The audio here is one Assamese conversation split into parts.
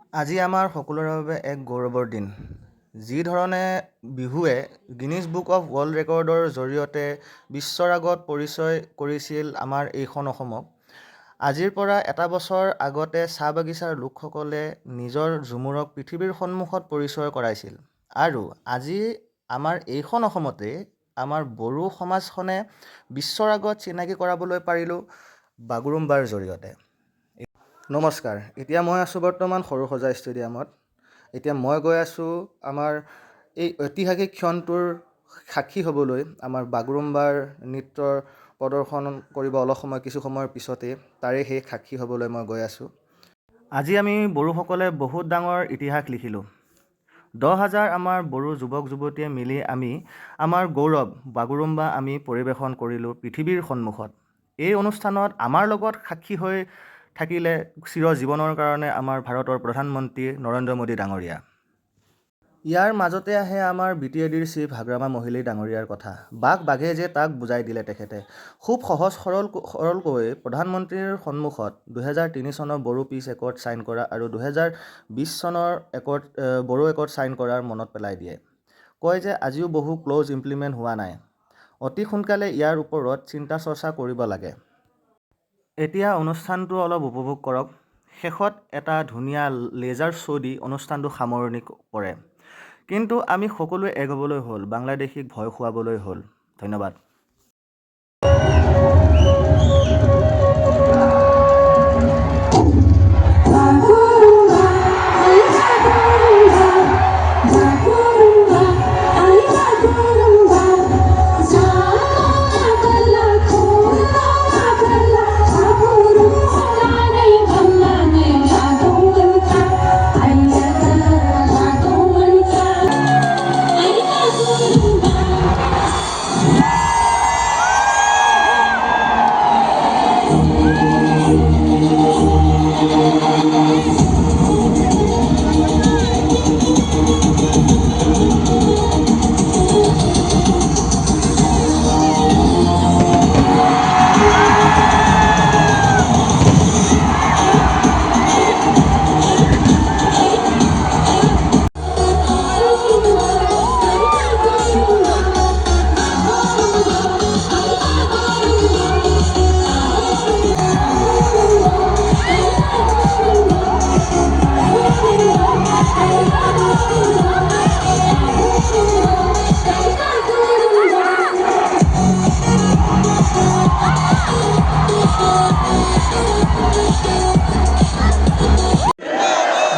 আজি আমাৰ সকলোৰে বাবে এক গৌৰৱৰ দিন। যি ধৰণে বিহুৱে গিনিজ বুক অৱ ৱৰ্ল্ড ৰেকৰ্ডৰ জৰিয়তে বিশ্বৰ আগত পৰিচয় কৰিছিল আমাৰ এইখন অসমক, আজিৰ পৰা এটা বছৰ আগতে চাহ বাগিচাৰ লোকসকলে নিজৰ ঝুমুৰক পৃথিৱীৰ সন্মুখত পৰিচয় কৰাইছিল। আৰু আজি আমাৰ এইখন অসমতে আমাৰ বড়ো সমাজখনে বিশ্বৰ আগত চিনাকি কৰাবলৈ পাৰিলোঁ বাগুৰুম্বাৰ জৰিয়তে। নমস্কাৰ, এতিয়া মই আছোঁ বৰ্তমান সৰুসজাই ষ্টেডিয়ামত। এতিয়া মই গৈ আছোঁ আমাৰ এই ঐতিহাসিক ক্ষণটোৰ সাক্ষী হ'বলৈ। আমাৰ বাগুৰুম্বাৰ নৃত্যৰ প্ৰদৰ্শন কৰিব অলপ সময় কিছু সময়ৰ পিছতে, তাৰে সেই সাক্ষী হ'বলৈ মই গৈ আছোঁ। আজি আমি বড়োসকলে বহুত ডাঙৰ ইতিহাস লিখিলোঁ। 10,000 আমাৰ বড়ো যুৱক যুৱতীয়ে মিলি আমি আমাৰ গৌৰৱ বাগুৰুম্বা আমি পৰিৱেশন কৰিলোঁ পৃথিৱীৰ সন্মুখত। এই অনুষ্ঠানত আমাৰ লগত সাক্ষী হৈ থাকিলে চিৰজীৱনৰ কাৰণে আমাৰ ভাৰতৰ প্ৰধানমন্ত্ৰী নৰেন্দ্ৰ মোদী ডাঙৰীয়া। ইয়াৰ মাজতে আহে আমাৰ BTADৰ চিফ হাগ্ৰামা মহিলী ডাঙৰীয়াৰ কথা। বাঘে যে তাক বুজাই দিলে তেখেতে খুব সহজ সৰলকৈ প্ৰধানমন্ত্ৰীৰ সন্মুখত 2003 চনৰ বড়ো পিছ একৰ্ড ছাইন কৰা আৰু 2020 চনৰ বড়ো একৰ্ড ছাইন কৰাৰ মনত পেলাই দিয়ে। কয় যে আজিও বহু ক্লজ ইমপ্লিমেণ্ট হোৱা নাই, অতি সোনকালে ইয়াৰ ওপৰত চিন্তা চৰ্চা কৰিব লাগে। এতিয়া অনুষ্ঠানটো অলপ উপভোগ কৰক। শেষত এটা ধুনীয়া লেজাৰ শ্ব' দি অনুষ্ঠানটো সামৰণি পৰে। কিন্তু আমি সকলোৱে এক হ'বলৈ হ'ল, বাংলাদেশীক ভয় খুৱাবলৈ হ'ল। ধন্যবাদ।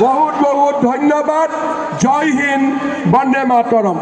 বহুত বহুত ধন্যবাদ। জয় হিন্দ, বন্দে মাতৰম।